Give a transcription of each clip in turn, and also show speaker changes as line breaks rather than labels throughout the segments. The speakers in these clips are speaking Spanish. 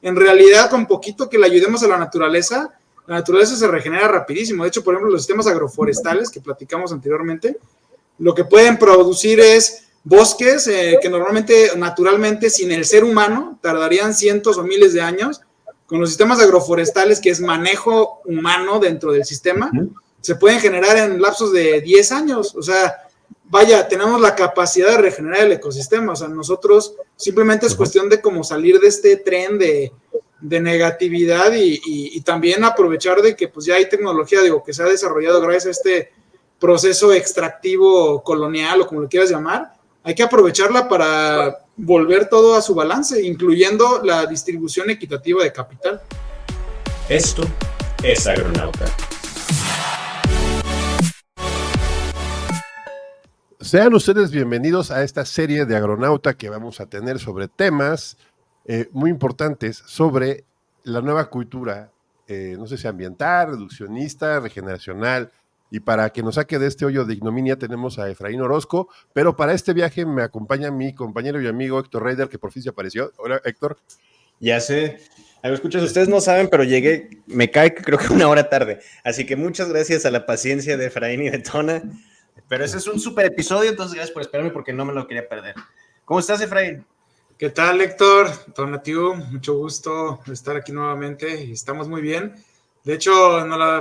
en realidad con poquito que le ayudemos a la naturaleza se regenera rapidísimo. De hecho, por ejemplo, los sistemas agroforestales que platicamos anteriormente, lo que pueden producir es bosques que normalmente, naturalmente, sin el ser humano, tardarían cientos o miles de años. Con los sistemas agroforestales, que es manejo humano dentro del sistema, se pueden generar en lapsos de 10 años. O sea, vaya, tenemos la capacidad de regenerar el ecosistema. O sea, nosotros simplemente es cuestión de cómo salir de este tren de negatividad y también aprovechar de que pues ya hay tecnología, digo, que se ha desarrollado gracias a este proceso extractivo colonial o como lo quieras llamar. Hay que aprovecharla para volver todo a su balance, incluyendo la distribución equitativa de capital.
Esto es Agronauta.
Sean ustedes bienvenidos a esta serie de Agronauta que vamos a tener sobre temas muy importantes sobre la nueva cultura, no sé si ambiental, reduccionista, regeneracional. Y para que nos saque de este hoyo de ignominia tenemos a Efraín Orozco, pero para este viaje me acompaña mi compañero y amigo Héctor Reider, que por fin se apareció. Hola, Héctor.
Ya sé, a los escuchas, ustedes no saben, pero llegué, me cae que creo que una hora tarde, así que muchas gracias a la paciencia de Efraín y de Tona, pero ese es un súper episodio, entonces gracias por esperarme porque no me lo quería perder. ¿Cómo estás, Efraín?
¿Qué tal, Héctor? Tonatiuh, mucho gusto estar aquí nuevamente y estamos muy bien. De hecho,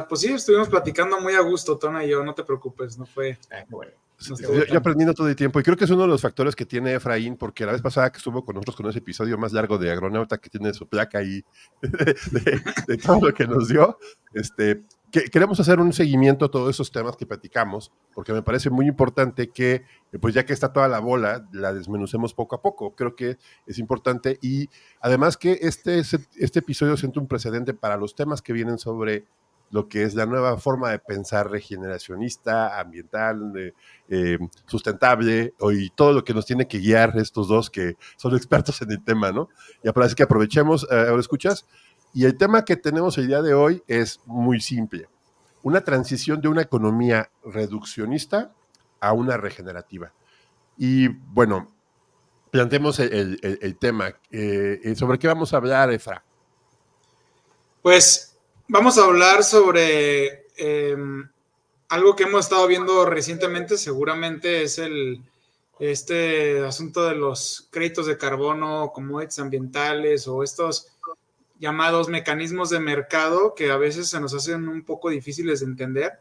pues sí, estuvimos platicando muy a gusto, Tona y yo, no te preocupes, no fue...
Bueno. Yo aprendiendo todo el tiempo y creo que es uno de los factores que tiene Efraín, porque la vez pasada que estuvo con nosotros con ese episodio más largo de Agronauta que tiene su placa ahí de todo lo que nos dio, queremos hacer un seguimiento a todos esos temas que platicamos, porque me parece muy importante que, pues ya que está toda la bola, la desmenucemos poco a poco. Creo que es importante y además que este episodio siente un precedente para los temas que vienen sobre lo que es la nueva forma de pensar regeneracionista, ambiental, sustentable, y todo lo que nos tiene que guiar estos dos que son expertos en el tema, ¿no? Y así que aprovechemos, ahora escuchas, y el tema que tenemos el día de hoy es muy simple, una transición de una economía reduccionista a una regenerativa. Y bueno, planteemos el tema. ¿Sobre qué vamos a hablar, Efra?
Pues vamos a hablar sobre algo que hemos estado viendo recientemente, seguramente es este asunto de los créditos de carbono, commodities ambientales o estos llamados mecanismos de mercado que a veces se nos hacen un poco difíciles de entender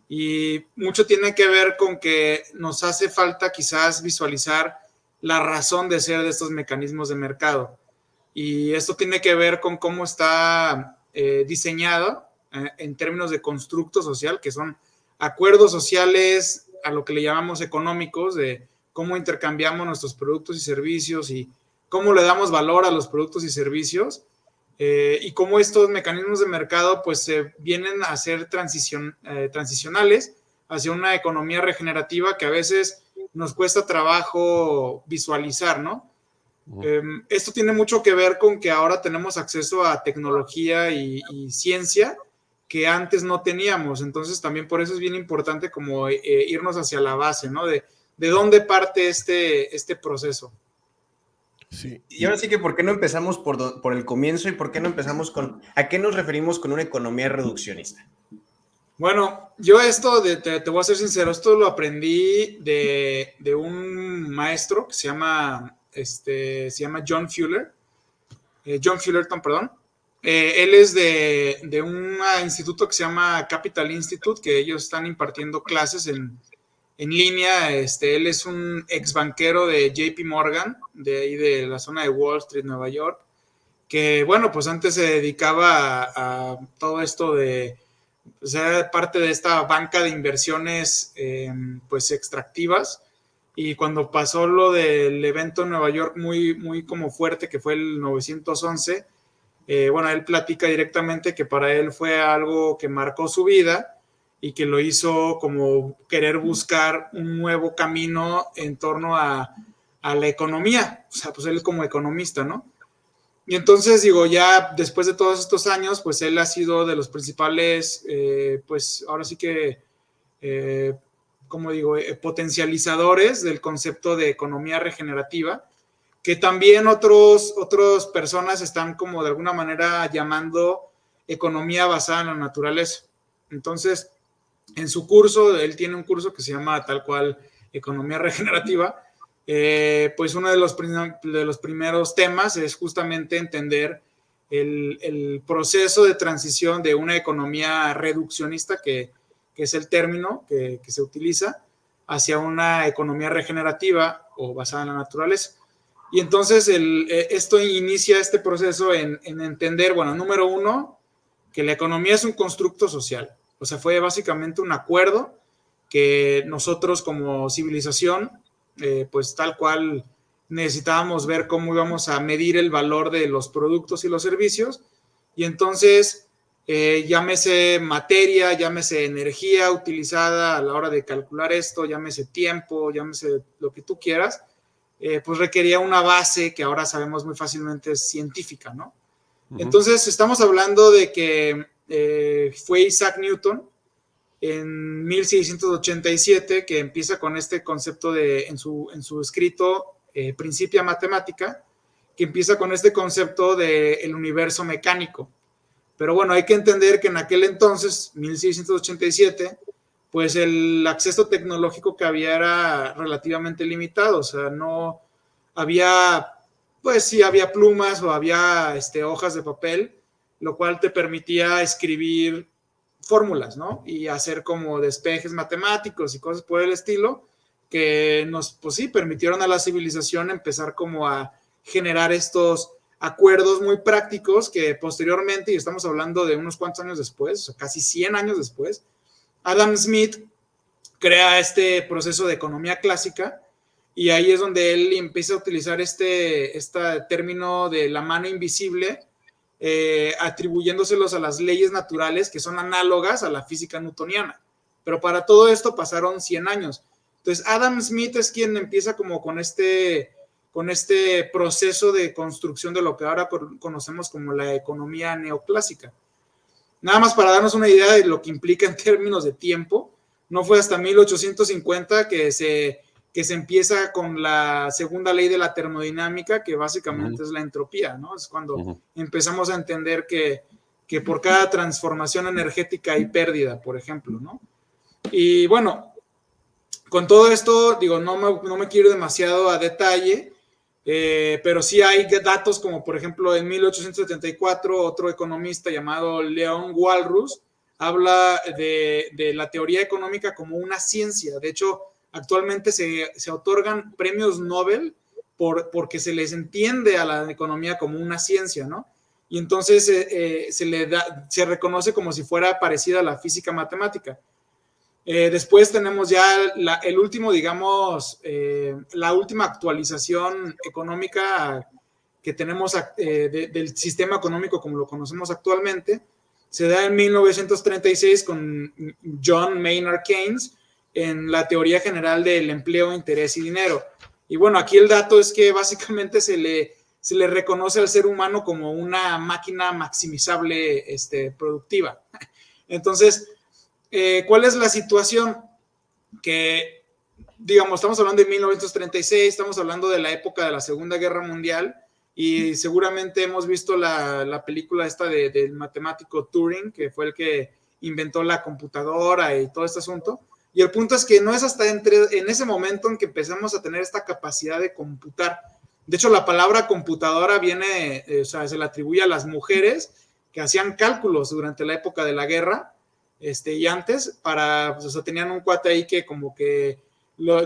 y mucho tiene que ver con que nos hace falta quizás visualizar la razón de ser de estos mecanismos de mercado. Y esto tiene que ver con cómo está diseñado en términos de constructo social, que son acuerdos sociales a lo que le llamamos económicos, de cómo intercambiamos nuestros productos y servicios y cómo le damos valor a los productos y servicios, y cómo estos mecanismos de mercado pues se vienen a ser transicionales hacia una economía regenerativa que a veces nos cuesta trabajo visualizar, ¿no? Esto tiene mucho que ver con que ahora tenemos acceso a tecnología y ciencia que antes no teníamos. Entonces también por eso es bien importante como irnos hacia la base, ¿no? De dónde parte este proceso.
Sí. Y ahora sí que, ¿por qué no empezamos por el comienzo y por qué no empezamos a qué nos referimos con una economía reduccionista?
Bueno, yo esto, te voy a ser sincero, esto lo aprendí de un maestro que se llama John Fuller, John Fullerton, perdón. Él es de un instituto que se llama Capital Institute, que ellos están impartiendo clases en línea. Él es un ex banquero de JP Morgan, de ahí de la zona de Wall Street, Nueva York, que bueno, pues antes se dedicaba a todo esto de, o sea, parte de esta banca de inversiones pues extractivas, y cuando pasó lo del evento en Nueva York muy, muy como fuerte, que fue el 911, bueno, él platica directamente que para él fue algo que marcó su vida y que lo hizo como querer buscar un nuevo camino en torno a la economía, o sea, pues él como economista, ¿no? Y entonces, digo, ya después de todos estos años, pues él ha sido de los principales, pues ahora sí que, como digo, potencializadores del concepto de economía regenerativa, que también otras personas están como de alguna manera llamando economía basada en la naturaleza. Entonces, en su curso, él tiene un curso que se llama tal cual Economía Regenerativa, pues uno de los primeros temas es justamente entender el proceso de transición de una economía reduccionista, que es el término que se utiliza, hacia una economía regenerativa o basada en la naturaleza. Y entonces esto inicia este proceso en entender, bueno, número uno, que la economía es un constructo social. O sea, fue básicamente un acuerdo que nosotros como civilización, pues tal cual necesitábamos ver cómo íbamos a medir el valor de los productos y los servicios. Y entonces, llámese materia, llámese energía utilizada a la hora de calcular esto, llámese tiempo, llámese lo que tú quieras, pues requería una base que ahora sabemos muy fácilmente es científica, ¿no? Entonces, estamos hablando de que fue Isaac Newton en 1687 que empieza con este concepto en su escrito Principia Mathematica, que empieza con este concepto del universo mecánico. Pero bueno, hay que entender que en aquel entonces, 1687, pues el acceso tecnológico que había era relativamente limitado, o sea, no había, pues sí, había plumas o había hojas de papel, lo cual te permitía escribir fórmulas, ¿no? Y hacer como despejes matemáticos y cosas por el estilo, que nos, pues sí, permitieron a la civilización empezar como a generar estos acuerdos muy prácticos que posteriormente, y estamos hablando de unos cuantos años después, o sea, casi 100 años después, Adam Smith crea este proceso de economía clásica, y ahí es donde él empieza a utilizar este término de la mano invisible, atribuyéndoselos a las leyes naturales que son análogas a la física newtoniana. Pero para todo esto pasaron 100 años. Entonces, Adam Smith es quien empieza como con este proceso de construcción de lo que ahora conocemos como la economía neoclásica. Nada más para darnos una idea de lo que implica en términos de tiempo, no fue hasta 1850 que se empieza con la segunda ley de la termodinámica, que básicamente es la entropía, ¿no? Es cuando empezamos a entender que por cada transformación energética hay pérdida, por ejemplo, ¿no? Y bueno, con todo esto, digo, no me quiero ir demasiado a detalle, pero sí hay datos como, por ejemplo, en 1874, otro economista llamado Leon Walrus habla de la teoría económica como una ciencia. De hecho, actualmente se otorgan premios Nobel porque se les entiende a la economía como una ciencia, ¿no? Y entonces se reconoce como si fuera parecida a la física matemática. Después tenemos ya el último, digamos, la última actualización económica que tenemos del sistema económico como lo conocemos actualmente. Se da en 1936 con John Maynard Keynes en la teoría general del empleo, interés y dinero. Y bueno, aquí el dato es que básicamente se le reconoce al ser humano como una máquina maximizable productiva. Entonces, ¿cuál es la situación? Que, digamos, estamos hablando de 1936, estamos hablando de la época de la Segunda Guerra Mundial, y seguramente hemos visto la película esta del matemático Turing, que fue el que inventó la computadora y todo este asunto. Y el punto es que no es hasta en ese momento en que empezamos a tener esta capacidad de computar. De hecho, la palabra computadora viene, o sea, se le atribuye a las mujeres que hacían cálculos durante la época de la guerra, y antes, pues, o sea, tenían un cuate ahí que como que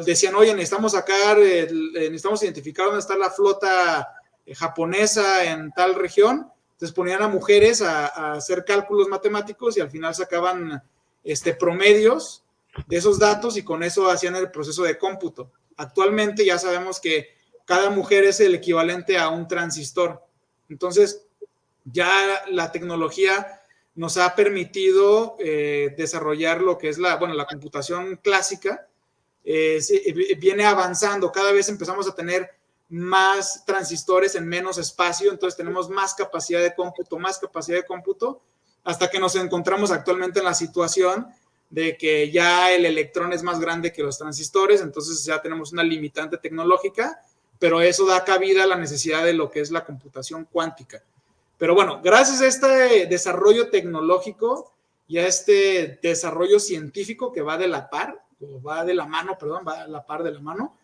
decían, oye, necesitamos necesitamos identificar dónde está la flota japonesa en tal región. Entonces ponían a mujeres a hacer cálculos matemáticos y al final sacaban promedios de esos datos y con eso hacían el proceso de cómputo. Actualmente ya sabemos que cada mujer es el equivalente a un transistor. Entonces, ya la tecnología nos ha permitido desarrollar lo que es la computación clásica. Viene avanzando, cada vez empezamos a tener más transistores en menos espacio, entonces tenemos más capacidad de cómputo, hasta que nos encontramos actualmente en la situación de que ya el electrón es más grande que los transistores, entonces ya tenemos una limitante tecnológica pero eso da cabida a la necesidad de lo que es la computación cuántica. Pero bueno, gracias a este desarrollo tecnológico y a este desarrollo científico que va de la par, va a la par de la mano,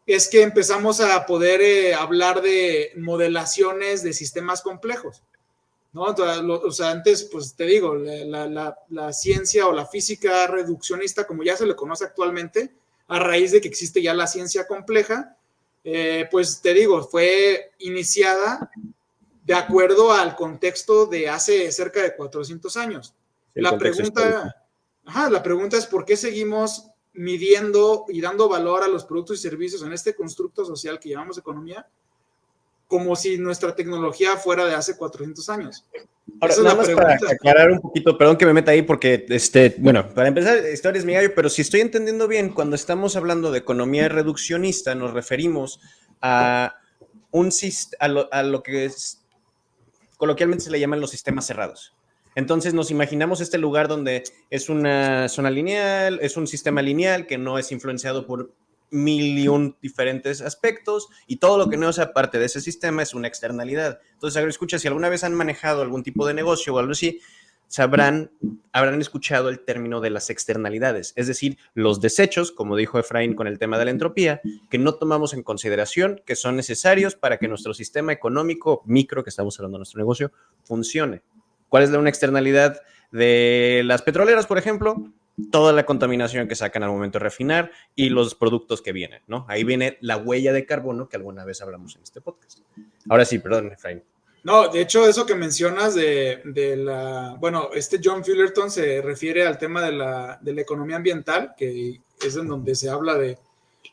es que empezamos a poder hablar de modelaciones de sistemas complejos, ¿no? O sea, antes, pues te digo, la ciencia o la física reduccionista, como ya se le conoce actualmente, a raíz de que existe ya la ciencia compleja, pues te digo, fue iniciada de acuerdo al contexto de hace cerca de 400 años. La pregunta es ¿por qué seguimos midiendo y dando valor a los productos y servicios en este constructo social que llamamos economía, como si nuestra tecnología fuera de hace 400 años?
Ahora, nada más para aclarar un poquito, perdón que me meta ahí porque, bueno, para empezar, historia es mi gallo, pero si estoy entendiendo bien, cuando estamos hablando de economía reduccionista, nos referimos a lo que coloquialmente se le llaman los sistemas cerrados. Entonces nos imaginamos este lugar donde es una zona lineal, es un sistema lineal que no es influenciado por 1,000,000 diferentes aspectos y todo lo que no sea parte de ese sistema es una externalidad. Entonces, agroescucha, si alguna vez han manejado algún tipo de negocio o algo así, habrán escuchado el término de las externalidades, es decir, los desechos, como dijo Efraín con el tema de la entropía, que no tomamos en consideración, que son necesarios para que nuestro sistema económico micro, que estamos hablando de nuestro negocio, funcione. ¿Cuál es una externalidad de las petroleras, por ejemplo? Toda la contaminación que sacan al momento de refinar y los productos que vienen, ¿no? Ahí viene la huella de carbono que alguna vez hablamos en este podcast. Ahora sí, perdón, Efraín.
No, de hecho, eso que mencionas bueno, John Fullerton se refiere al tema de la economía ambiental, que es en donde se habla de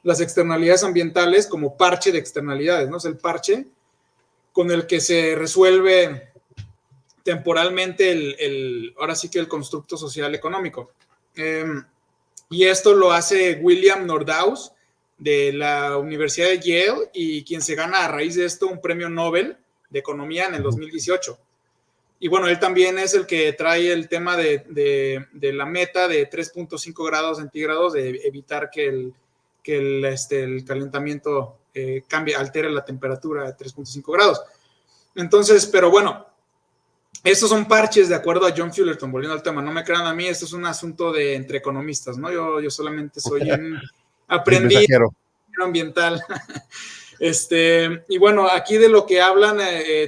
las externalidades ambientales como parche de externalidades, ¿no? Es el parche con el que se resuelve temporalmente ahora sí que el constructo social económico. Y esto lo hace William Nordhaus de la Universidad de Yale, y quien se gana a raíz de esto un premio Nobel de Economía en el 2018. Y bueno, él también es el que trae el tema de la meta de 3.5 grados centígrados, de evitar que el calentamiento altere la temperatura de 3.5 grados. Entonces, pero bueno, estos son parches de acuerdo a John Fullerton, volviendo al tema. No me crean a mí, esto es un asunto entre economistas, ¿no? Yo solamente soy un aprendiz ambiental. Y bueno, aquí de lo que hablan,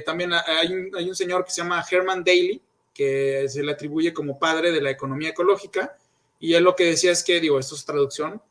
también hay un señor que se llama Herman Daly, que se le atribuye como padre de la economía ecológica, y él lo que decía es que, esto es traducción,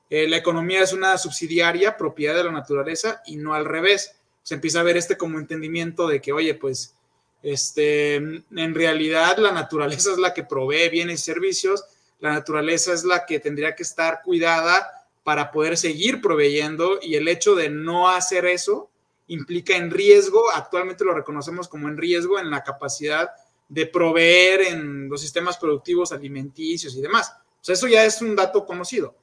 la economía es una subsidiaria propiedad de la naturaleza y no al revés. Se empieza a ver como entendimiento de que, oye, pues, en realidad la naturaleza es la que provee bienes y servicios, la naturaleza es la que tendría que estar cuidada para poder seguir proveyendo, y el hecho de no hacer eso implica en riesgo, actualmente lo reconocemos como en riesgo en la capacidad de proveer en los sistemas productivos alimenticios y demás. O sea, eso ya es un dato conocido.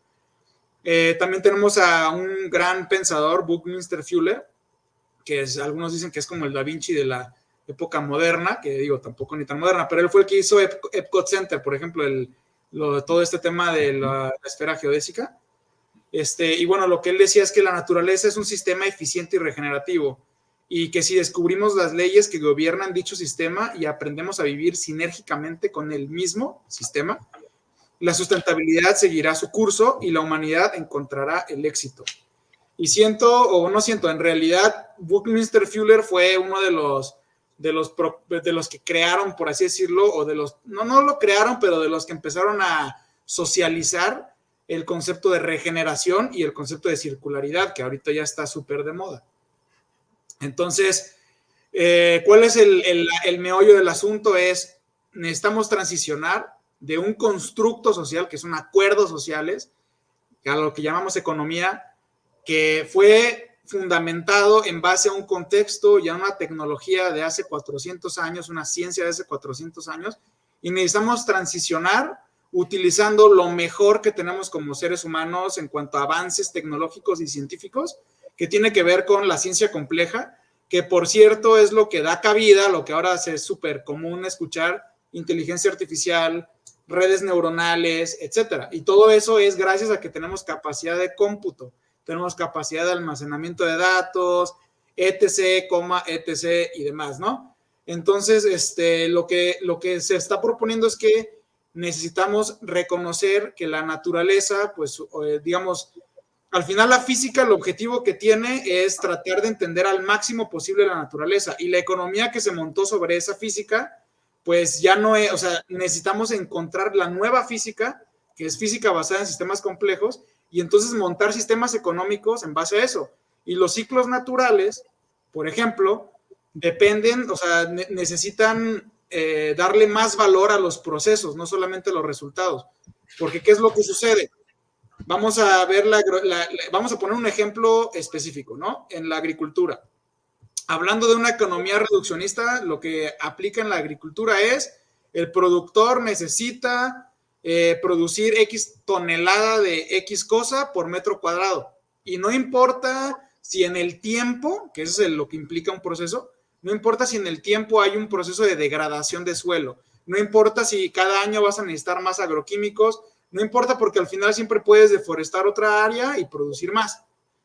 También tenemos a un gran pensador, Buckminster Fuller, que algunos dicen que es como el Da Vinci de la época moderna, que tampoco ni tan moderna, pero él fue el que hizo Epcot Center, por ejemplo, todo este tema de la esfera geodésica. Y bueno, lo que él decía es que la naturaleza es un sistema eficiente y regenerativo, y que si descubrimos las leyes que gobiernan dicho sistema y aprendemos a vivir sinérgicamente con el mismo sistema, la sustentabilidad seguirá su curso y la humanidad encontrará el éxito. Y en realidad Buckminster Fuller fue uno de los que crearon, por así decirlo, o no lo crearon, pero de los que empezaron a socializar el concepto de regeneración y el concepto de circularidad, que ahorita ya está súper de moda. Entonces, ¿cuál es el meollo del asunto? Necesitamos transicionar de un constructo social, que son acuerdos sociales, a lo que llamamos economía, que fue fundamentado en base a un contexto y a una tecnología de hace 400 años, una ciencia de hace 400 años, y necesitamos transicionar utilizando lo mejor que tenemos como seres humanos en cuanto a avances tecnológicos y científicos, que tiene que ver con la ciencia compleja, que por cierto es lo que da cabida a lo que ahora es súper común escuchar: inteligencia artificial, redes neuronales, etcétera. Y todo eso es gracias a que tenemos capacidad de cómputo, tenemos capacidad de almacenamiento de datos, etc., etc. y demás, ¿no? Entonces, lo que se está proponiendo es que necesitamos reconocer que la naturaleza, pues, digamos, al final la física, el objetivo que tiene es tratar de entender al máximo posible la naturaleza, y la economía que se montó sobre esa física, pues ya no es, o sea, necesitamos encontrar la nueva física, que es física basada en sistemas complejos, y entonces montar sistemas económicos en base a eso. Y los ciclos naturales, por ejemplo, dependen, o sea, necesitan darle más valor a los procesos, no solamente a los resultados. Porque, ¿qué es lo que sucede? Vamos a ver vamos a poner un ejemplo específico, ¿no? En la agricultura. Hablando de una economía reduccionista, lo que aplica en la agricultura es el productor necesita producir X tonelada de X cosa por metro cuadrado. Y no importa si en el tiempo, que eso es lo que implica un proceso, no importa si en el tiempo hay un proceso de degradación de suelo, no importa si cada año vas a necesitar más agroquímicos, no importa porque al final siempre puedes deforestar otra área y producir más.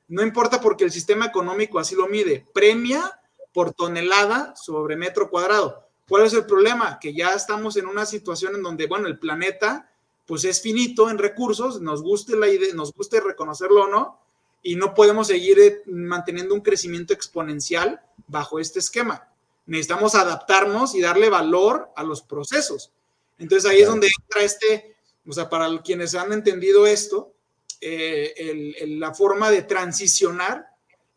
No importa porque el sistema económico así lo mide, premia por tonelada sobre metro cuadrado. ¿Cuál es el problema? Que ya estamos en una situación en donde, bueno, el planeta pues es finito en recursos, nos guste la idea, nos guste reconocerlo o no, y no podemos seguir manteniendo un crecimiento exponencial bajo este esquema. Necesitamos adaptarnos y darle valor a los procesos. Entonces ahí es donde entra o sea, para quienes han entendido esto, la forma de transicionar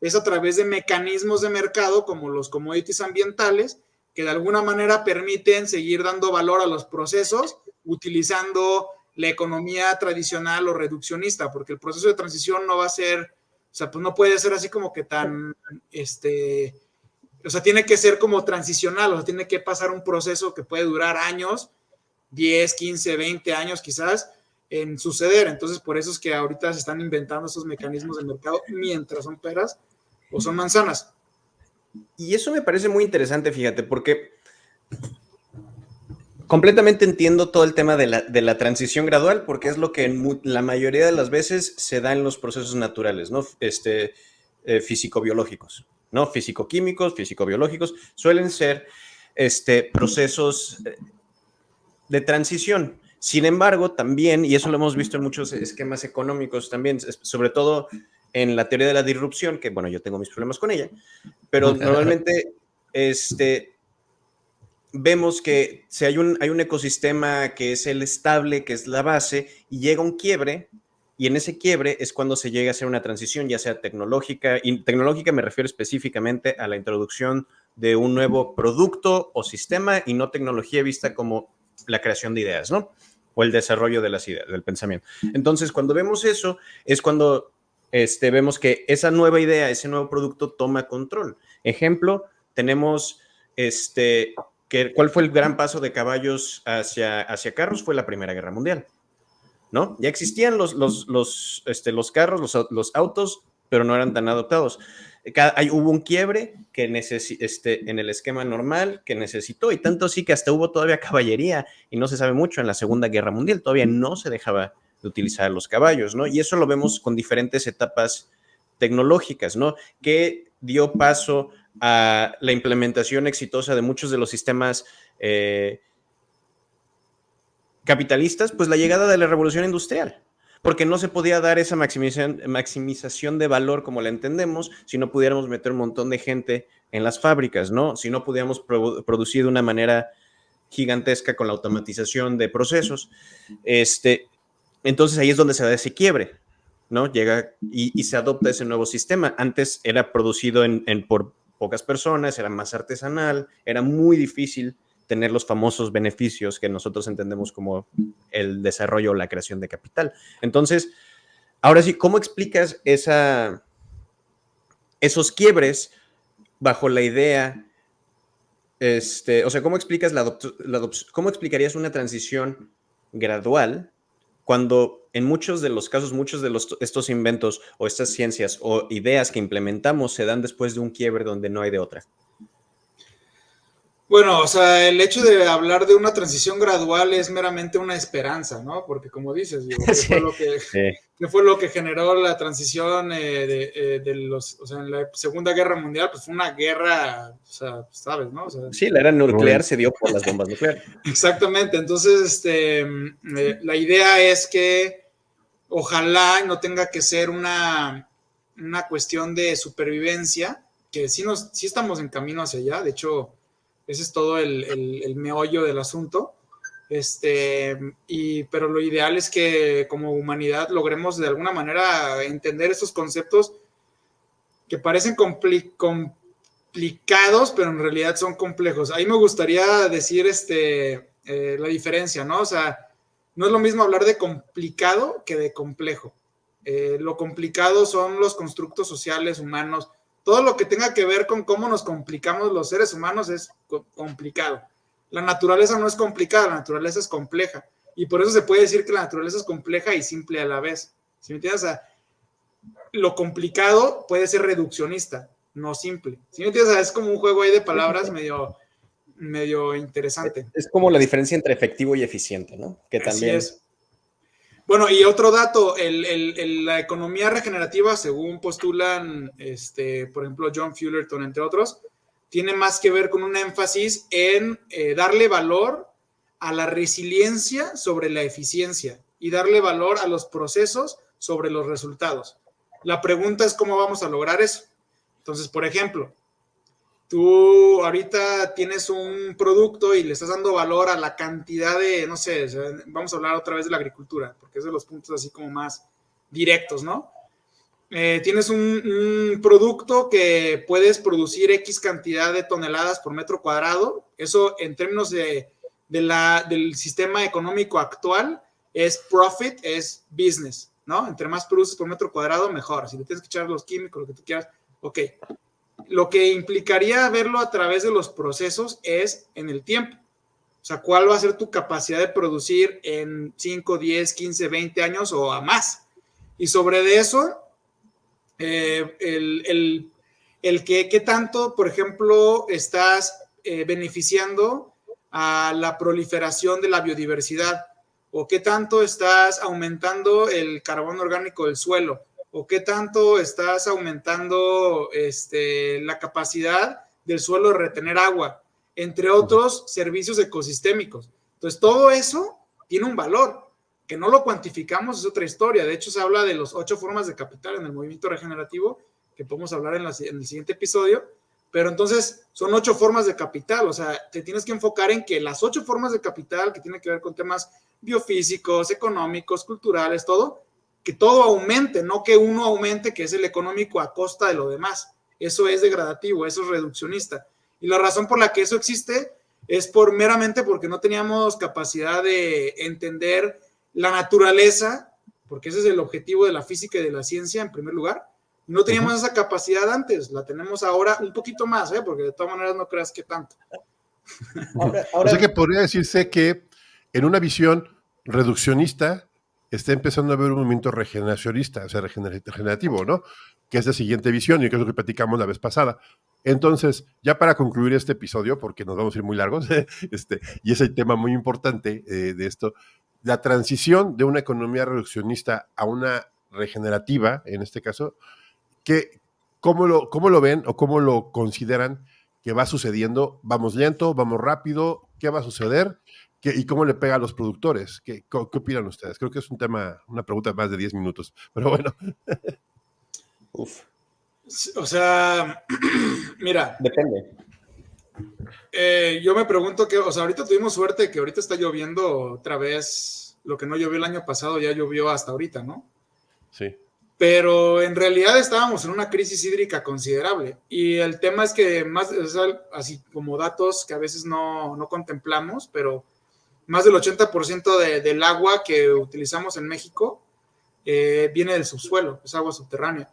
es a través de mecanismos de mercado como los commodities ambientales, que de alguna manera permiten seguir dando valor a los procesos utilizando la economía tradicional o reduccionista, porque el proceso de transición no va a ser, o sea, pues no puede ser así como que tan, o sea, tiene que ser como transicional, o sea, tiene que pasar un proceso que puede durar años, 10, 15, 20 años quizás, en suceder. Entonces, por eso es que ahorita se están inventando esos mecanismos de mercado mientras son peras o son manzanas.
Y eso me parece muy interesante, fíjate, porque completamente entiendo todo el tema de la transición gradual, porque es lo que la mayoría de las veces se da en los procesos naturales, ¿no? Físico-biológicos, ¿no? Físico-químicos, físico-biológicos, suelen ser procesos de transición. Sin embargo, también, y eso lo hemos visto en muchos esquemas económicos también, sobre todo en la teoría de la disrupción, que bueno, yo tengo mis problemas con ella, pero normalmente vemos que si hay un ecosistema que es el estable, que es la base, y llega un quiebre, y en ese quiebre es cuando se llega a hacer una transición, ya sea tecnológica, y tecnológica me refiero específicamente a la introducción de un nuevo producto o sistema, y no tecnología vista como la creación de ideas, ¿no? O el desarrollo de las ideas, del pensamiento. Entonces, cuando vemos eso, es cuando vemos que esa nueva idea, ese nuevo producto toma control. Ejemplo, tenemos ¿cuál fue el gran paso de caballos hacia carros? Fue la Primera Guerra Mundial, ¿no? Ya existían los carros, los autos, pero no eran tan adoptados. Hubo un quiebre que en el esquema normal que necesitó, y tanto sí que hasta hubo todavía caballería, y no se sabe mucho, en la Segunda Guerra Mundial todavía no se dejaba de utilizar los caballos, ¿no? Y eso lo vemos con diferentes etapas tecnológicas, ¿no? Que dio paso a la implementación exitosa de muchos de los sistemas capitalistas, pues la llegada de la revolución industrial, porque no se podía dar esa maximización de valor como la entendemos si no pudiéramos meter un montón de gente en las fábricas, ¿no? Si no pudiéramos producir de una manera gigantesca con la automatización de procesos. Entonces ahí es donde se da ese quiebre, ¿no? Llega y se adopta ese nuevo sistema. Antes era producido por pocas personas, era más artesanal, era muy difícil tener los famosos beneficios que nosotros entendemos como el desarrollo o la creación de capital. Entonces, ahora sí, ¿cómo explicas esos quiebres bajo la idea, o sea, ¿cómo explicas cómo explicarías una transición gradual cuando en muchos de los casos, muchos de estos inventos o estas ciencias o ideas que implementamos se dan después de un quiebre donde no hay de otra?
Bueno, o sea, el hecho de hablar de una transición gradual es meramente una esperanza, ¿no? Porque como dices, digo, ¿qué fue
Sí,
lo que,
sí.
qué fue lo que generó la transición de los, o sea, en la Segunda Guerra Mundial? Pues fue una guerra, o sea, sabes, ¿no? O sea,
Sí, la era
Bueno,
nuclear se dio por las bombas nucleares.
exactamente. Entonces, la idea es que ojalá no tenga que ser una cuestión de supervivencia, que sí estamos en camino hacia allá. De hecho, ese es todo el meollo del asunto. Pero lo ideal es que como humanidad logremos de alguna manera entender estos conceptos que parecen complicados, pero en realidad son complejos. Ahí me gustaría decir la diferencia, ¿no? O sea, no es lo mismo hablar de complicado que de complejo. Lo complicado son los constructos sociales humanos. Todo lo que tenga que ver con cómo nos complicamos los seres humanos es complicado. La naturaleza no es complicada, la naturaleza es compleja. Y por eso se puede decir que la naturaleza es compleja y simple a la vez. ¿Sí me entiendes? O sea, lo complicado puede ser reduccionista, no simple. ¿Sí me entiendes? O sea, es como un juego ahí de
Sí, sí,
palabras
sí.
medio interesante.
Es como la diferencia entre efectivo y eficiente, ¿no? Que
Así
también.
es. Bueno, y otro dato, la economía regenerativa, según postulan, por ejemplo, John Fullerton, entre otros, tiene más que ver con un énfasis en darle valor a la resiliencia sobre la eficiencia y darle valor a los procesos sobre los resultados. La pregunta es cómo vamos a lograr eso. Entonces, por ejemplo, tú ahorita tienes un producto y le estás dando valor a la cantidad de, no sé, o sea, vamos a hablar otra vez de la agricultura, porque es de los puntos así como más directos, ¿no? Tienes un producto que puedes producir X cantidad de toneladas por metro cuadrado. Eso en términos del sistema económico actual es profit, es business, ¿no? Entre más produces por metro cuadrado, mejor. Si le tienes que echar los químicos, lo que tú quieras, ok. Lo que implicaría verlo a través de los procesos es en el tiempo. O sea, ¿cuál va a ser tu capacidad de producir en 5, 10, 15, 20 años o a más? Y sobre eso, qué tanto, por ejemplo, estás beneficiando a la proliferación de la biodiversidad, o qué tanto estás aumentando el carbono orgánico del suelo, o qué tanto estás aumentando la capacidad del suelo de retener agua, entre otros servicios ecosistémicos. Entonces, todo eso tiene un valor. Que no lo cuantificamos es otra historia. De hecho, se habla de los 8 formas de capital en el movimiento regenerativo, que podemos hablar en el siguiente episodio. Pero entonces son 8 formas de capital. O sea, te tienes que enfocar en que las 8 formas de capital que tienen que ver con temas biofísicos, económicos, culturales, todo, que todo aumente, no que uno aumente, que es el económico a costa de lo demás. Eso es degradativo, eso es reduccionista. Y la razón por la que eso existe es meramente porque no teníamos capacidad de entender la naturaleza, porque ese es el objetivo de la física y de la ciencia en primer lugar. No teníamos esa capacidad antes, la tenemos ahora un poquito más, porque de todas maneras no creas que tanto.
O sea que podría decirse que en una visión reduccionista está empezando a haber un movimiento regeneracionista, o sea, regenerativo, ¿no? Que es la siguiente visión y que es lo que platicamos la vez pasada. Entonces, ya para concluir este episodio, porque nos vamos a ir muy largos, y es el tema muy importante de esto, la transición de una economía reduccionista a una regenerativa, en este caso, ¿cómo lo ven o cómo lo consideran que va sucediendo? ¿Vamos lento? ¿Vamos rápido? ¿Qué va a suceder? ¿Y cómo le pega a los productores? ¿Qué opinan ustedes? Creo que es un tema, una pregunta de más de 10 minutos, pero bueno.
Uf.
O sea, mira.
Depende.
Yo me pregunto o sea, ahorita tuvimos suerte que ahorita está lloviendo otra vez. Lo que no llovió el año pasado ya llovió hasta ahorita, ¿no?
Sí.
Pero en realidad estábamos en una crisis hídrica considerable. Y el tema es que más, o sea, así como datos que a veces no contemplamos, pero más del 80% del agua que utilizamos en México viene del subsuelo, es agua subterránea.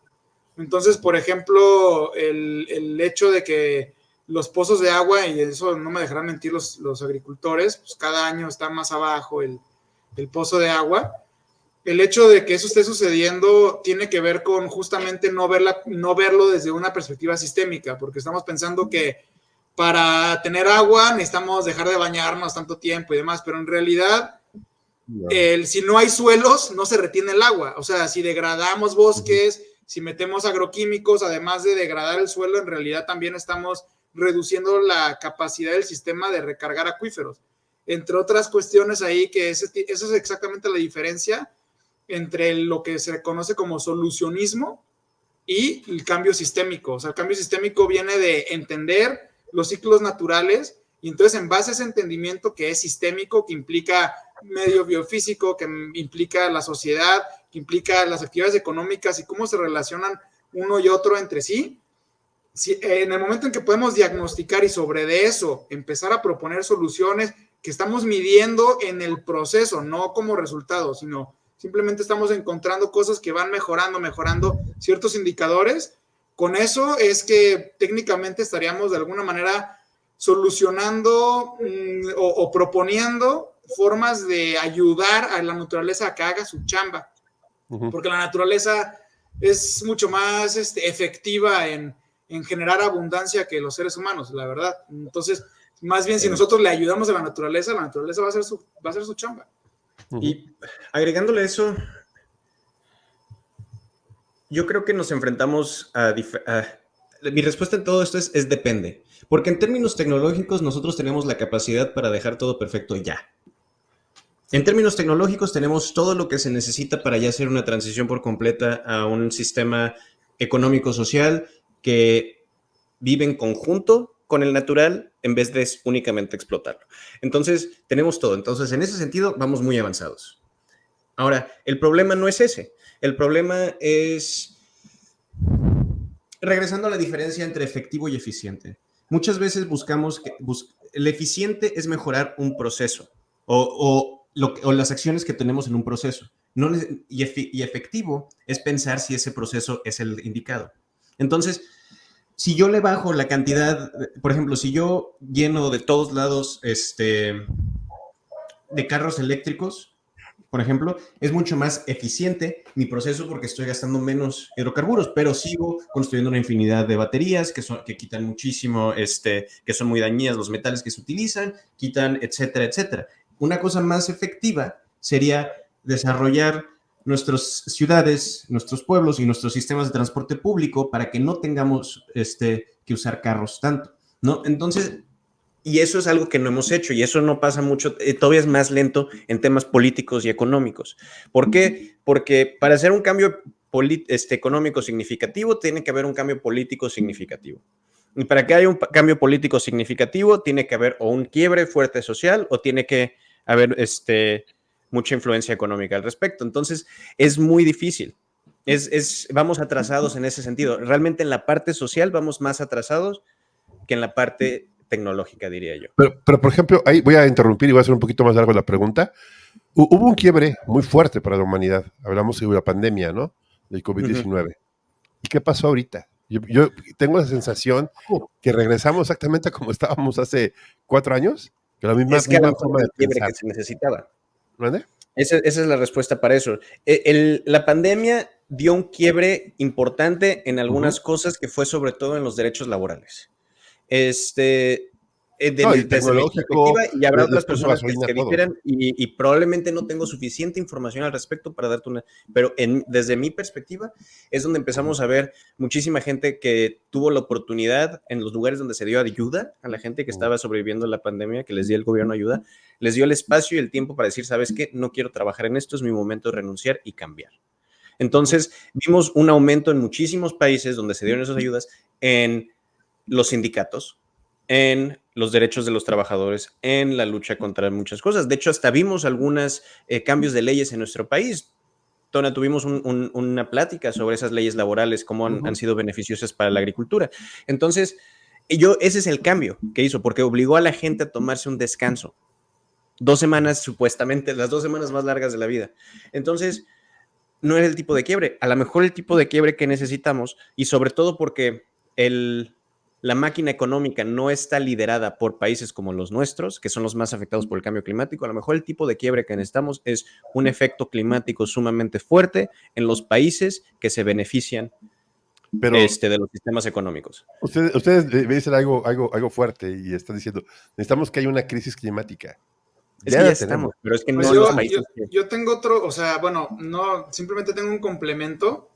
Entonces, por ejemplo, el hecho de que los pozos de agua, y eso no me dejarán mentir los agricultores, pues cada año está más abajo el pozo de agua. El hecho de que eso esté sucediendo tiene que ver con justamente no verlo desde una perspectiva sistémica, porque estamos pensando que para tener agua necesitamos dejar de bañarnos tanto tiempo y demás, pero en realidad si no hay suelos, no se retiene el agua. O sea, si degradamos bosques, si metemos agroquímicos, además de degradar el suelo, en realidad también estamos reduciendo la capacidad del sistema de recargar acuíferos. Entre otras cuestiones ahí, que esa es exactamente la diferencia entre lo que se conoce como solucionismo y el cambio sistémico. O sea, el cambio sistémico viene de entender los ciclos naturales y entonces en base a ese entendimiento que es sistémico, que implica medio biofísico, que implica la sociedad, que implica las actividades económicas y cómo se relacionan uno y otro entre sí, en el momento en que podemos diagnosticar y sobre de eso empezar a proponer soluciones que estamos midiendo en el proceso, no como resultado, sino simplemente estamos encontrando cosas que van mejorando ciertos indicadores. Con eso es que técnicamente estaríamos de alguna manera solucionando o proponiendo formas de ayudar a la naturaleza a que haga su chamba, porque la naturaleza es mucho más efectiva en generar abundancia que los seres humanos, la verdad. Entonces, más bien si nosotros le ayudamos a la naturaleza va a hacer su chamba.
Y agregándole eso, yo creo que nos enfrentamos mi respuesta en todo esto es depende. Porque en términos tecnológicos nosotros tenemos la capacidad para dejar todo perfecto ya. En términos tecnológicos tenemos todo lo que se necesita para ya hacer una transición por completa a un sistema económico-social que vive en conjunto con el natural en vez de únicamente explotarlo. Entonces, tenemos todo. Entonces, en ese sentido, vamos muy avanzados. Ahora, el problema no es ese. El problema es, regresando a la diferencia entre efectivo y eficiente. Muchas veces buscamos el eficiente es mejorar un proceso o las acciones que tenemos en un proceso. Y efectivo es pensar si ese proceso es el indicado. Entonces, si yo le bajo la cantidad, por ejemplo, si yo lleno de todos lados de carros eléctricos, por ejemplo, es mucho más eficiente mi proceso porque estoy gastando menos hidrocarburos, pero sigo construyendo una infinidad de baterías que quitan muchísimo, que son muy dañinas, los metales que se utilizan, quitan, etcétera, etcétera. Una cosa más efectiva sería desarrollar nuestras ciudades, nuestros pueblos y nuestros sistemas de transporte público para que no tengamos que usar carros tanto, ¿no? Entonces, y eso es algo que no hemos hecho y eso no pasa mucho, todavía es más lento en temas políticos y económicos. ¿Por qué? Porque para hacer un cambio económico significativo tiene que haber un cambio político significativo. Y para que haya un cambio político significativo tiene que haber o un quiebre fuerte social o tiene que haber mucha influencia económica al respecto. Entonces, es muy difícil. Vamos atrasados en ese sentido. Realmente en la parte social vamos más atrasados que en la parte tecnológica, diría yo.
Pero, por ejemplo, ahí voy a interrumpir y voy a hacer un poquito más largo la pregunta. Hubo un quiebre muy fuerte para la humanidad. Hablamos de la pandemia, ¿no? Del COVID-19. ¿Y qué pasó ahorita? Yo tengo la sensación que regresamos exactamente a como estábamos hace 4 años. Que la misma forma de
quiebre que se necesitaba.
¿Vale?
Esa es la respuesta para eso. La pandemia dio un quiebre importante en algunas cosas que fue sobre todo en los derechos laborales. Desde mi perspectiva, y habrá otras personas que difieran y probablemente no tengo suficiente información al respecto para darte una, pero desde mi perspectiva es donde empezamos a ver muchísima gente que tuvo la oportunidad en los lugares donde se dio ayuda a la gente que estaba sobreviviendo a la pandemia, que les dio el gobierno ayuda, les dio el espacio y el tiempo para decir, ¿sabes qué? No quiero trabajar en esto, es mi momento de renunciar y cambiar. Entonces, vimos un aumento en muchísimos países donde se dieron esas ayudas en los sindicatos, en los derechos de los trabajadores, en la lucha contra muchas cosas. De hecho, hasta vimos algunos cambios de leyes en nuestro país. Tona, tuvimos una plática sobre esas leyes laborales, cómo han sido beneficiosas para la agricultura. Entonces, ese es el cambio que hizo, porque obligó a la gente a tomarse un descanso. 2 semanas, supuestamente, las 2 semanas más largas de la vida. Entonces, no es el tipo de quiebre. A lo mejor el tipo de quiebre que necesitamos, y sobre todo porque la máquina económica no está liderada por países como los nuestros, que son los más afectados por el cambio climático. A lo mejor el tipo de quiebre que necesitamos es un efecto climático sumamente fuerte en los países que se benefician
Pero
de los sistemas económicos.
ustedes dicen algo fuerte y están diciendo, necesitamos que haya una crisis climática.
Es que ya estamos, pero es que no los países.
Yo tengo otro, o sea, bueno, no, simplemente tengo un complemento.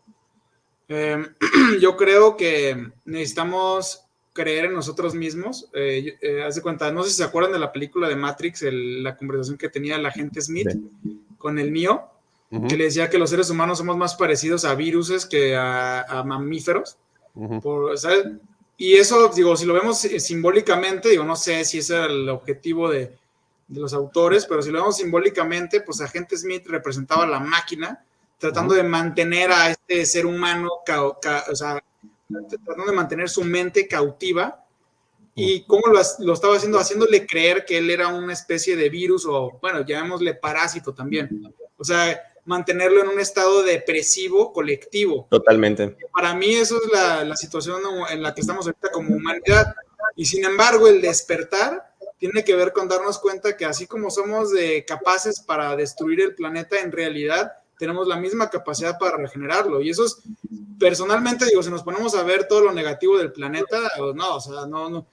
Yo creo que necesitamos creer en nosotros mismos. Haz de cuenta, no sé si se acuerdan de la película de Matrix, la conversación que tenía el agente Smith con el Neo, que le decía que los seres humanos somos más parecidos a viruses que a mamíferos. ¿Sabes? Y eso, digo, si lo vemos simbólicamente, digo, no sé si ese era el objetivo de los autores, pero si lo vemos simbólicamente, pues agente Smith representaba la máquina tratando de mantener a este ser humano, o sea, tratando de mantener su mente cautiva. ¿Y cómo lo estaba haciendo? Haciéndole creer que él era una especie de virus o, bueno, llamémosle parásito también. O sea, mantenerlo en un estado depresivo colectivo.
Totalmente.
Para mí eso es la situación en la que estamos ahorita como humanidad. Y sin embargo, el despertar tiene que ver con darnos cuenta que así como somos capaces para destruir el planeta, en realidad tenemos la misma capacidad para regenerarlo. Y eso es, personalmente, digo, si nos ponemos a ver todo lo negativo del planeta, no, o sea, no.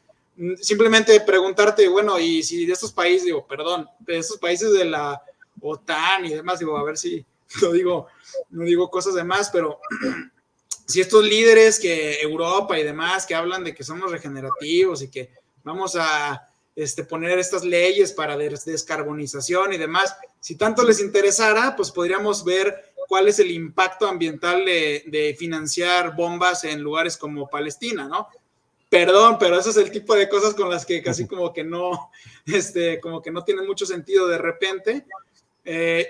Simplemente preguntarte, bueno, y si de estos países, digo, perdón, de estos países de la OTAN y demás, digo, a ver si no digo cosas de más, pero si estos líderes que Europa y demás que hablan de que somos regenerativos y que vamos a poner estas leyes para descarbonización y demás, si tanto les interesara, pues podríamos ver cuál es el impacto ambiental de financiar bombas en lugares como Palestina, ¿no? Perdón, pero eso es el tipo de cosas con las que casi como que no tienen mucho sentido de repente.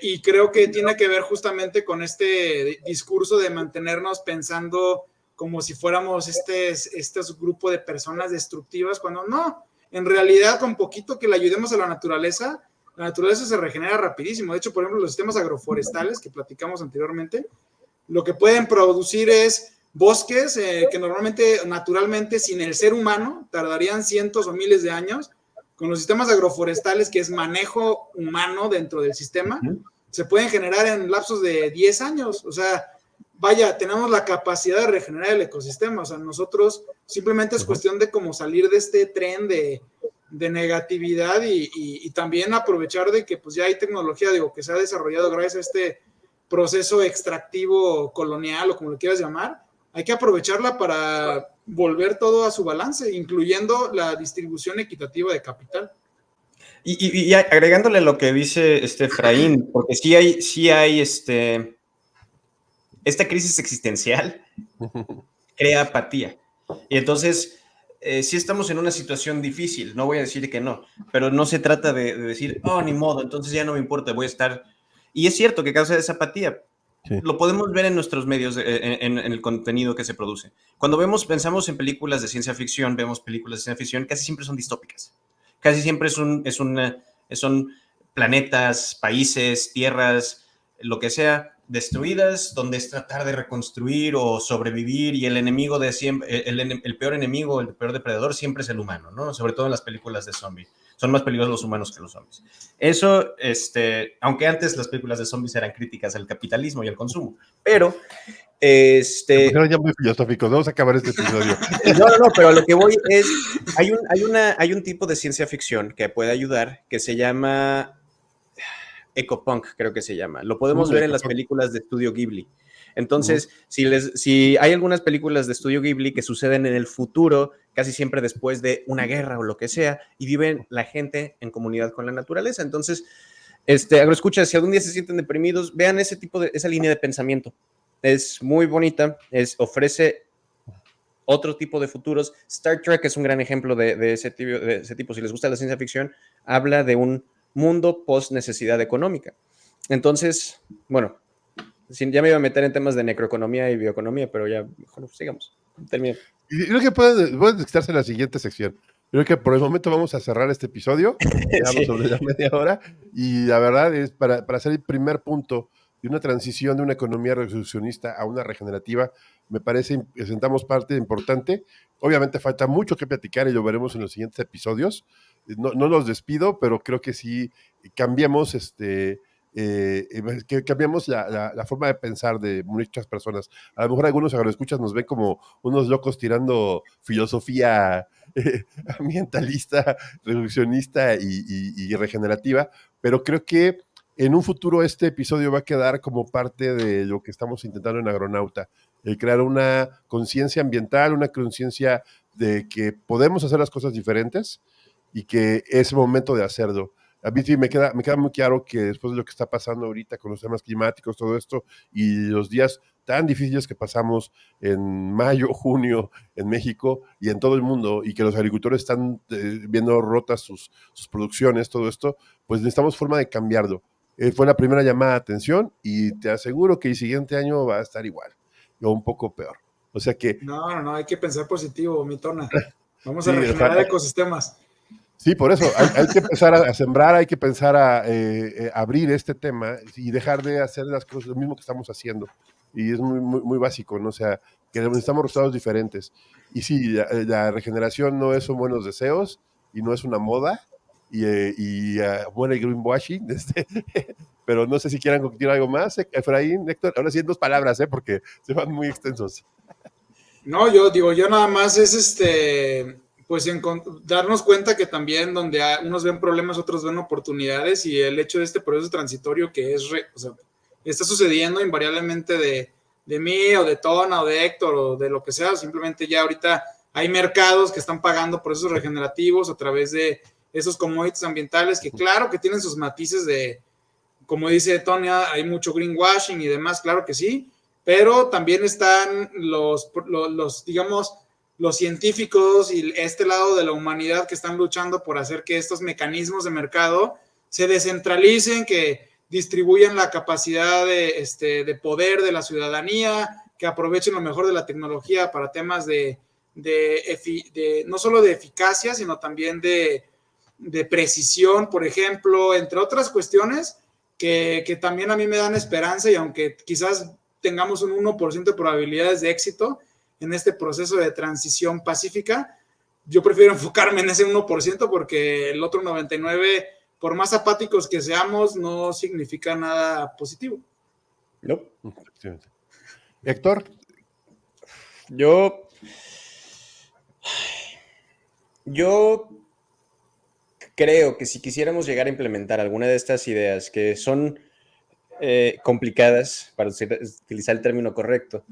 Y creo que tiene que ver justamente con este discurso de mantenernos pensando como si fuéramos este grupo de personas destructivas, cuando no, en realidad con poquito que le ayudemos a la naturaleza se regenera rapidísimo. De hecho, por ejemplo, los sistemas agroforestales que platicamos anteriormente, lo que pueden producir es bosques que naturalmente, sin el ser humano, tardarían cientos o miles de años. Con los sistemas agroforestales, que es manejo humano dentro del sistema, se pueden generar en lapsos de 10 años. O sea, vaya, tenemos la capacidad de regenerar el ecosistema. O sea, nosotros simplemente es cuestión de cómo salir de este tren de negatividad y también aprovechar de que pues ya hay tecnología, digo, que se ha desarrollado gracias a este proceso extractivo colonial o como lo quieras llamar. Hay que aprovecharla para volver todo a su balance, incluyendo la distribución equitativa de capital.
Y agregándole lo que dice Efraín, porque sí hay esta crisis existencial crea apatía. Y entonces, sí estamos en una situación difícil, no voy a decir que no, pero no se trata de decir, oh, ni modo, entonces ya no me importa, voy a estar... Y es cierto que causa esa apatía. Sí. Lo podemos ver en nuestros medios, en el contenido que se produce. Cuando pensamos en películas de ciencia ficción, vemos películas de ciencia ficción, casi siempre son distópicas. Casi siempre son planetas, países, tierras, lo que sea, destruidas, donde es tratar de reconstruir o sobrevivir, y el enemigo de siempre, el peor enemigo, el peor depredador siempre es el humano, ¿no? Sobre todo en las películas de zombies. Son más peligrosos los humanos que los zombies. Eso, aunque antes las películas de zombies eran críticas al capitalismo y al consumo, pero
ya muy filosóficos, vamos a acabar este episodio.
No, pero a lo que voy es, hay un tipo de ciencia ficción que puede ayudar, que se llama ecopunk, creo que se llama. Lo podemos ver en las películas de Estudio Ghibli. Entonces, si hay algunas películas de Estudio Ghibli que suceden en el futuro, casi siempre después de una guerra o lo que sea, y viven la gente en comunidad con la naturaleza. Entonces, agroescuchas, si algún día se sienten deprimidos, vean esa línea de pensamiento. Es muy bonita, ofrece otro tipo de futuros. Star Trek es un gran ejemplo de ese tipo. Si les gusta la ciencia ficción, habla de un mundo post necesidad económica. Entonces, bueno, ya me iba a meter en temas de necroeconomía y bioeconomía, pero ya, mejor sigamos. Termino.
Y creo que puede estarse en la siguiente sección. Creo que por el momento vamos a cerrar este episodio. Llevamos sobre la media hora. Y la verdad es, para hacer el primer punto de una transición de una economía reduccionista a una regenerativa, me parece que sentamos parte importante. Obviamente falta mucho que platicar y lo veremos en los siguientes episodios. No los despido, pero creo que sí cambiemos que cambiamos la forma de pensar de muchas personas. A lo mejor algunos agroescuchas nos ven como unos locos tirando filosofía ambientalista, reduccionista y regenerativa, pero creo que en un futuro este episodio va a quedar como parte de lo que estamos intentando en Agronauta, el crear una conciencia ambiental, una conciencia de que podemos hacer las cosas diferentes y que es momento de hacerlo. A mí sí me queda muy claro que después de lo que está pasando ahorita con los temas climáticos, todo esto, y los días tan difíciles que pasamos en mayo, junio, en México y en todo el mundo, y que los agricultores están viendo rotas sus producciones, todo esto, pues necesitamos forma de cambiarlo. Fue la primera llamada de atención y te aseguro que el siguiente año va a estar igual, o un poco peor. O sea que...
No, hay que pensar positivo, mi Tona. Vamos a regenerar ecosistemas.
Sí, por eso, hay que empezar a sembrar, hay que pensar a abrir este tema y dejar de hacer las cosas, lo mismo que estamos haciendo. Y es muy básico, ¿no? O sea, que necesitamos resultados diferentes. Y sí, la regeneración no son buenos deseos y no es una moda, bueno, el greenwashing, pero no sé si quieran compartir algo más, Efraín, Héctor, ahora sí en 2 palabras, porque se van muy extensos.
No, yo nada más es pues darnos cuenta que también donde unos ven problemas, otros ven oportunidades, y el hecho de este proceso transitorio que está sucediendo invariablemente de mí o de Tona o de Héctor o de lo que sea, simplemente ya ahorita hay mercados que están pagando procesos regenerativos a través de esos commodities ambientales que claro que tienen sus matices de, como dice Tona, hay mucho greenwashing y demás, claro que sí, pero también están los digamos, los científicos y este lado de la humanidad que están luchando por hacer que estos mecanismos de mercado se descentralicen, que distribuyan la capacidad de poder de la ciudadanía, que aprovechen lo mejor de la tecnología para temas de no solo de eficacia, sino también de precisión, por ejemplo, entre otras cuestiones que también a mí me dan esperanza, y aunque quizás tengamos un 1% de probabilidades de éxito en este proceso de transición pacífica, yo prefiero enfocarme en ese 1% porque el otro 99%, por más apáticos que seamos, no significa nada positivo.
No. Héctor.
Yo creo que si quisiéramos llegar a implementar alguna de estas ideas que son complicadas, para utilizar el término correcto,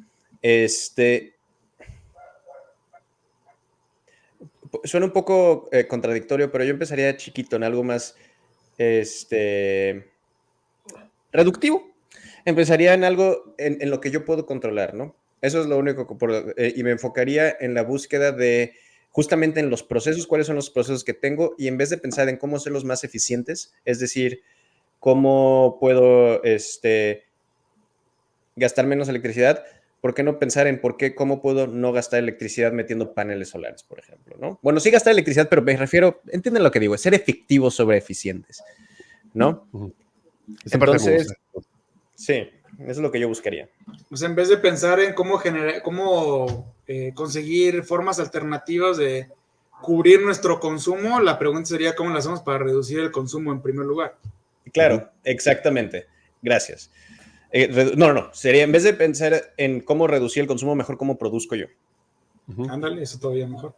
suena un poco contradictorio, pero yo empezaría chiquito en algo más reductivo. Empezaría en algo en lo que yo puedo controlar, ¿no? Eso es lo único y me enfocaría en la búsqueda de justamente en los procesos, cuáles son los procesos que tengo, y en vez de pensar en cómo hacerlos más eficientes, es decir, cómo puedo gastar menos electricidad, ¿por qué no pensar en cómo puedo no gastar electricidad metiendo paneles solares, por ejemplo, ¿no? Bueno, sí gastar electricidad, pero me refiero, entienden lo que digo, es ser efectivos sobre eficientes, ¿no? Entonces, sí, eso es lo que yo buscaría.
Pues en vez de pensar en cómo conseguir formas alternativas de cubrir nuestro consumo, la pregunta sería cómo lo hacemos para reducir el consumo en primer lugar.
Claro, exactamente. Gracias. Sería en vez de pensar en cómo reducir el consumo, mejor cómo produzco yo.
Ándale, eso todavía mejor.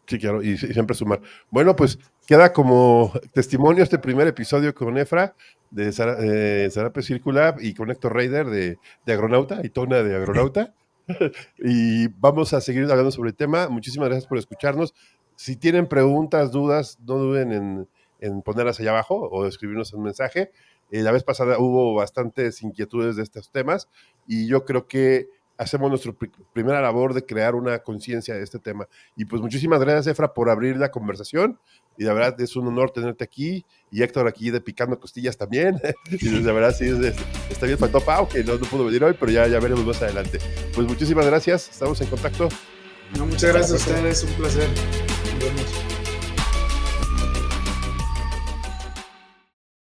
Sí, claro, y siempre sumar. Bueno, pues queda como testimonio este primer episodio con Efra de Zarape Circulab y con Héctor Reider de Agronauta y Tona de Agronauta. Y vamos a seguir hablando sobre el tema. Muchísimas gracias por escucharnos. Si tienen preguntas, dudas, no duden en ponerlas allá abajo o escribirnos un mensaje. La vez pasada hubo bastantes inquietudes de estos temas y yo creo que hacemos nuestra primera labor de crear una conciencia de este tema. Y pues muchísimas gracias, Efra, por abrir la conversación. Y la verdad es un honor tenerte aquí. Y Héctor aquí de Picando Costillas también. Y la verdad sí, está bien. Faltó Pau, que no pudo venir hoy, pero ya veremos más adelante. Pues muchísimas gracias. Estamos en contacto.
No, muchas gracias a ustedes. Un placer. Nos vemos.